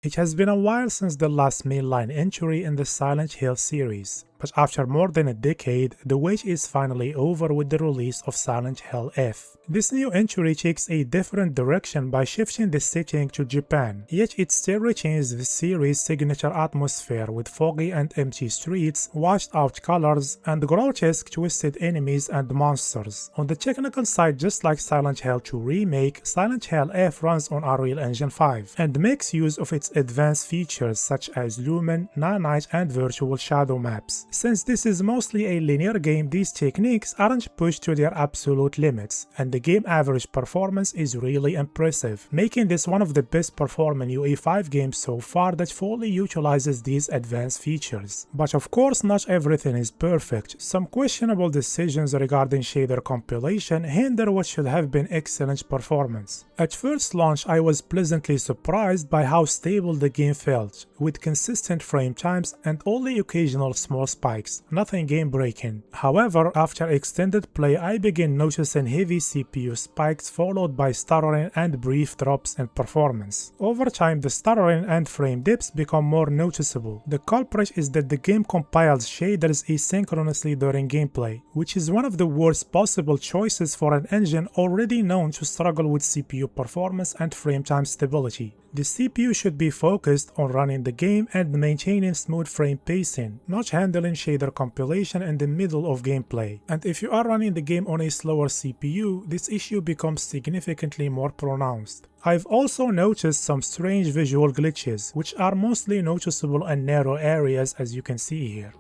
It has been a while since the last mainline entry in the Silent Hill series, but after more than a decade, the wait is finally over with the release of Silent Hill F. This new entry takes a different direction by shifting the setting to Japan, yet it still retains the series' signature atmosphere with foggy and empty streets, washed-out colors, and grotesque twisted enemies and monsters. On the technical side, just like Silent Hill 2 Remake, Silent Hill F runs on Unreal Engine 5 and makes use of its advanced features such as Lumen, nanite, and virtual shadow maps. Since this is mostly a linear game, these techniques aren't pushed to their absolute limits, and the game average performance is really impressive, making this one of the best performing UE5 games so far that fully utilizes these advanced features. But of course, not everything is perfect. Some questionable decisions regarding shader compilation hinder what should have been excellent performance. At first launch, I was pleasantly surprised by how stable the game felt, with consistent frame times and only occasional small spikes, nothing game-breaking. However, after extended play, I began noticing heavy CPU spikes followed by stuttering and brief drops in performance. Over time, the stuttering and frame dips become more noticeable. The culprit is that the game compiles shaders asynchronously during gameplay, which is one of the worst possible choices for an engine already known to struggle with CPU performance and frame time stability. The CPU should be focused on running the game and maintaining smooth frame pacing, not handling shader compilation in the middle of gameplay. And if you are running the game on a slower CPU, this issue becomes significantly more pronounced. I've also noticed some strange visual glitches, which are mostly noticeable in narrow areas as you can see here.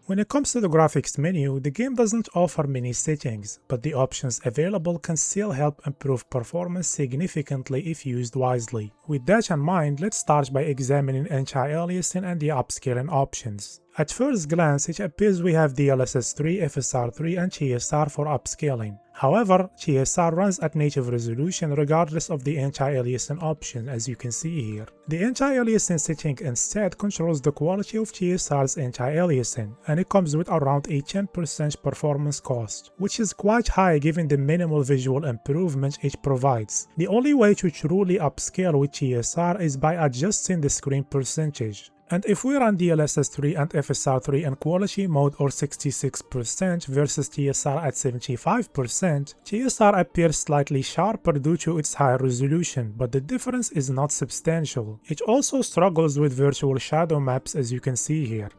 When it comes to the graphics menu, the game doesn't offer many settings, but the options available can still help improve performance significantly if used wisely. With that in mind, let's start by examining anti-aliasing and the upscaling options. At first glance, it appears we have DLSS3, FSR3, and TSR for upscaling. However, TSR runs at native resolution regardless of the anti-aliasing option, as you can see here. The anti-aliasing setting instead controls the quality of TSR's anti-aliasing, and it comes with around a 10% performance cost, which is quite high given the minimal visual improvement it provides. The only way to truly upscale with TSR is by adjusting the screen percentage. And if we run DLSS3 and FSR3 in quality mode or 66% versus TSR at 75%, TSR appears slightly sharper due to its higher resolution, but the difference is not substantial. It also struggles with virtual shadow maps as you can see here.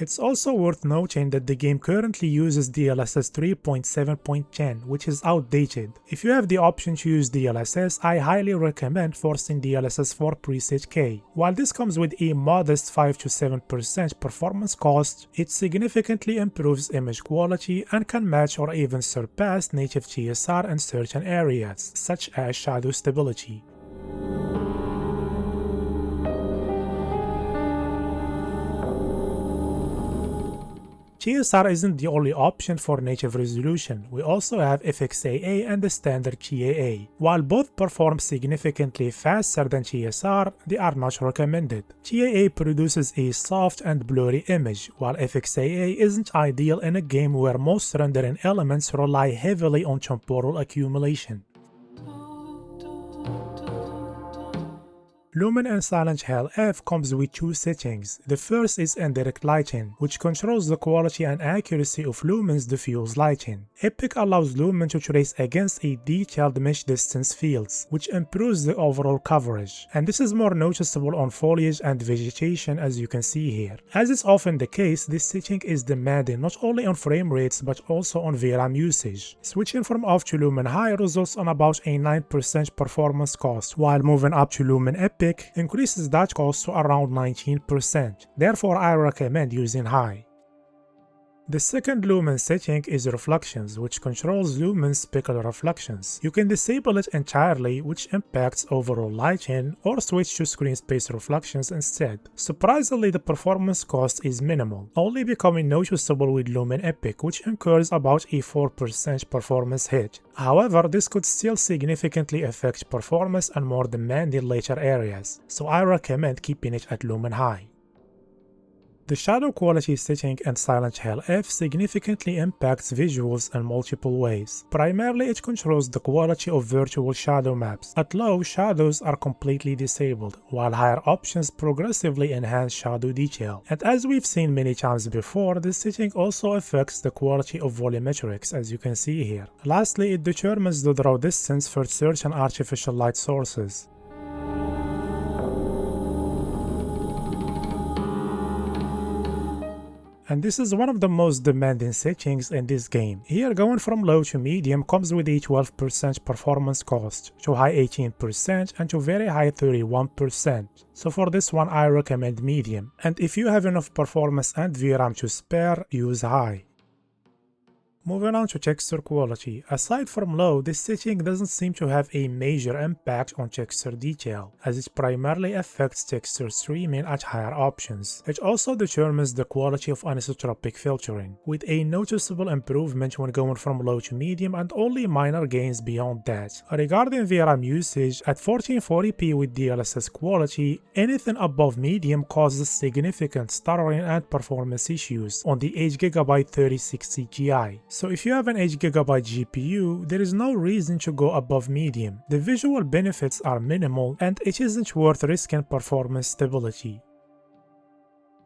It's also worth noting that the game currently uses DLSS 3.7.10, which is outdated. If you have the option to use DLSS, I highly recommend forcing DLSS4 preset K. While this comes with a modest 5 to 7% performance cost, it significantly improves image quality and can match or even surpass native TSR in certain areas, such as shadow stability. TSR isn't the only option for native resolution. We also have FXAA and the standard TAA. While both perform significantly faster than TSR, they are not recommended. TAA produces a soft and blurry image, while FXAA isn't ideal in a game where most rendering elements rely heavily on temporal accumulation. Lumen in Silent Hill F comes with two settings. The first is Indirect Lighting, which controls the quality and accuracy of Lumen's diffuse lighting. Epic allows Lumen to trace against a detailed mesh distance fields, which improves the overall coverage, and this is more noticeable on foliage and vegetation as you can see here. As is often the case, this setting is demanding not only on frame rates but also on VRAM usage. Switching from off to Lumen High results on about a 9% performance cost, while moving up to Lumen Epic increases that cost to around 19%. Therefore, I recommend using High. The second Lumen setting is Reflections, which controls Lumen's specular reflections. You can disable it entirely, which impacts overall lighting, or switch to screen space reflections instead. Surprisingly, the performance cost is minimal, only becoming noticeable with Lumen Epic, which incurs about a 4% performance hit. However, this could still significantly affect performance in more demanding later areas, so I recommend keeping it at Lumen High. The shadow quality setting in Silent Hill F significantly impacts visuals in multiple ways. Primarily, it controls the quality of virtual shadow maps. At low, shadows are completely disabled, while higher options progressively enhance shadow detail. And as we've seen many times before, this setting also affects the quality of volumetrics, as you can see here. Lastly, it determines the draw distance for certain artificial light sources. And this is one of the most demanding settings in this game. Here, going from low to medium comes with a 12% performance cost, to high 18%, and to very high 31%. So for this one, I recommend medium. And if you have enough performance and VRAM to spare, use high. Moving on to texture quality. Aside from low, this setting doesn't seem to have a major impact on texture detail, as it primarily affects texture streaming at higher options. It also determines the quality of anisotropic filtering, with a noticeable improvement when going from low to medium and only minor gains beyond that. Regarding VRAM usage, at 1440p with DLSS quality, anything above medium causes significant stuttering and performance issues on the 8GB 3060 Ti. So if you have an 8GB GPU, there is no reason to go above medium. The visual benefits are minimal and it isn't worth risking performance stability.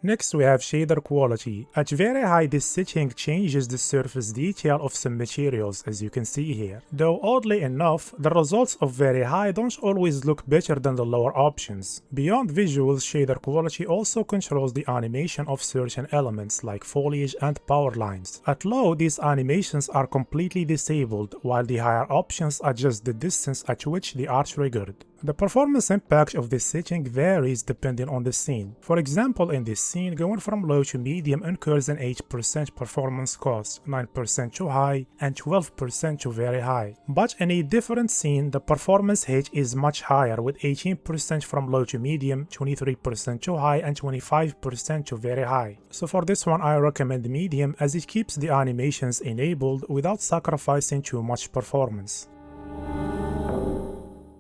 Next we have shader quality. At very high, this setting changes the surface detail of some materials, as you can see here. Though oddly enough, the results of very high don't always look better than the lower options. Beyond visuals, shader quality also controls the animation of certain elements like foliage and power lines. At low, these animations are completely disabled, while the higher options adjust the distance at which they are triggered. The performance impact of this setting varies depending on the scene. For example, in this scene, going from low to medium incurs an 8% performance cost, 9% to high, and 12% to very high. But in a different scene, the performance hit is much higher, with 18% from low to medium, 23% to high, and 25% to very high. So for this one, I recommend medium, as it keeps the animations enabled without sacrificing too much performance.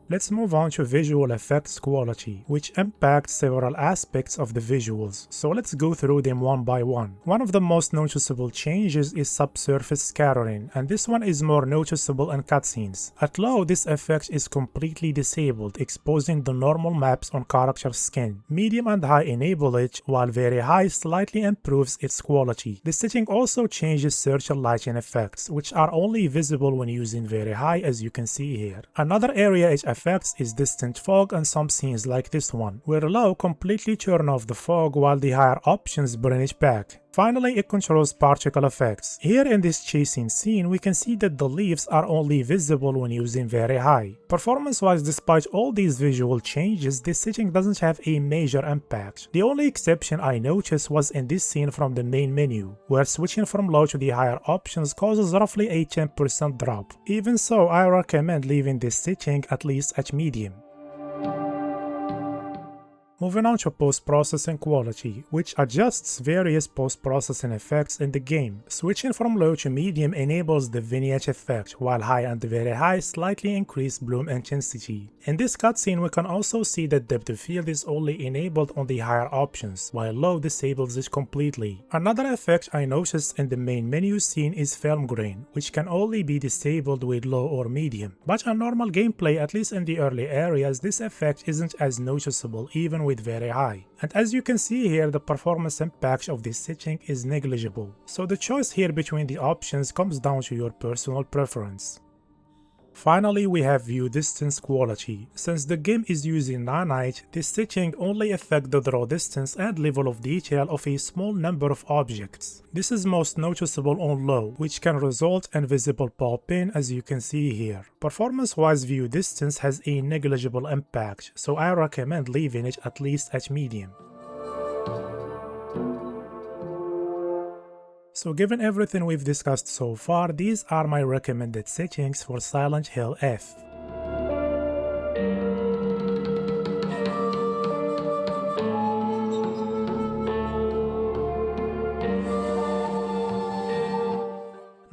Let's move on to visual effects quality, which impacts several aspects of the visuals, so let's go through them one by one. One of the most noticeable changes is subsurface scattering, and this one is more noticeable in cutscenes. At low, this effect is completely disabled, exposing the normal maps on character's skin. Medium and high enable it, while very high slightly improves its quality. The setting also changes certain lighting effects, which are only visible when using very high, as you can see here. Another area it effects is distant fog and some scenes like this one, where low completely turn off the fog while the higher options bring it back. Finally, it controls particle effects. Here in this chasing scene, we can see that the leaves are only visible when using very high. Performance-wise, despite all these visual changes, this setting doesn't have a major impact. The only exception I noticed was in this scene from the main menu, where switching from low to the higher options causes roughly a 10% drop. Even so, I recommend leaving this setting at least at medium. Moving on to post-processing quality, which adjusts various post-processing effects in the game. Switching from low to medium enables the vignette effect, while high and very high slightly increase bloom intensity. In this cutscene, we can also see that depth of field is only enabled on the higher options, while low disables it completely. Another effect I noticed in the main menu scene is film grain, which can only be disabled with low or medium. But in normal gameplay, at least in the early areas, this effect isn't as noticeable even with very high. And as you can see here, the performance impact of this setting is negligible. So the choice here between the options comes down to your personal preference. Finally, we have view distance quality. Since the game is using nanite, this setting only affects the draw distance and level of detail of a small number of objects. This is most noticeable on low, which can result in visible pop-in, as you can see here. Performance-wise, view distance has a negligible impact, so I recommend leaving it at least at medium. So given everything we've discussed so far, these are my recommended settings for Silent Hill F.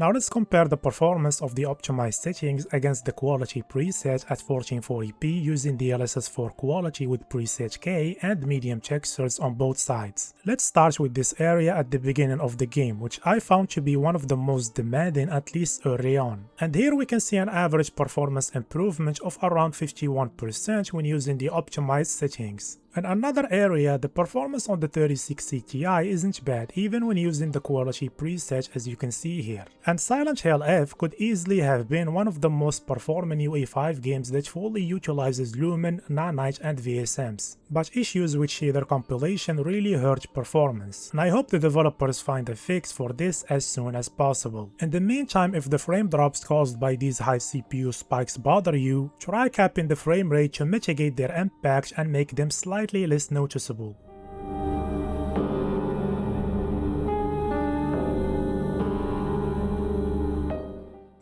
Now let's compare the performance of the optimized settings against the quality preset at 1440p using DLSS4 quality with preset K and medium textures on both sides. Let's start with this area at the beginning of the game, which I found to be one of the most demanding, at least early on. And here we can see an average performance improvement of around 51% when using the optimized settings. In another area, the performance on the 3060 Ti isn't bad even when using the quality preset, as you can see here. And Silent Hill F could easily have been one of the most performing UE5 games that fully utilizes Lumen, nanite and VSMs. But issues with shader compilation really hurt performance, and I hope the developers find a fix for this as soon as possible. In the meantime, if the frame drops caused by these high CPU spikes bother you, try capping the frame rate to mitigate their impact and make them slightly less noticeable.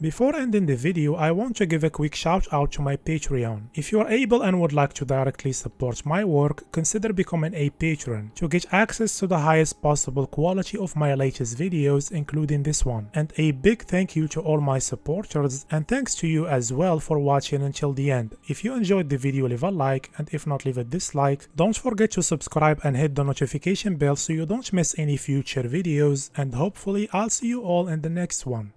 Before ending the video, I want to give a quick shout out to my Patreon. If you are able and would like to directly support my work, consider becoming a patron to get access to the highest possible quality of my latest videos, including this one. And a big thank you to all my supporters, and thanks to you as well for watching until the end. If you enjoyed the video, leave a like, and if not, leave a dislike. Don't forget to subscribe and hit the notification bell so you don't miss any future videos, and hopefully I'll see you all in the next one.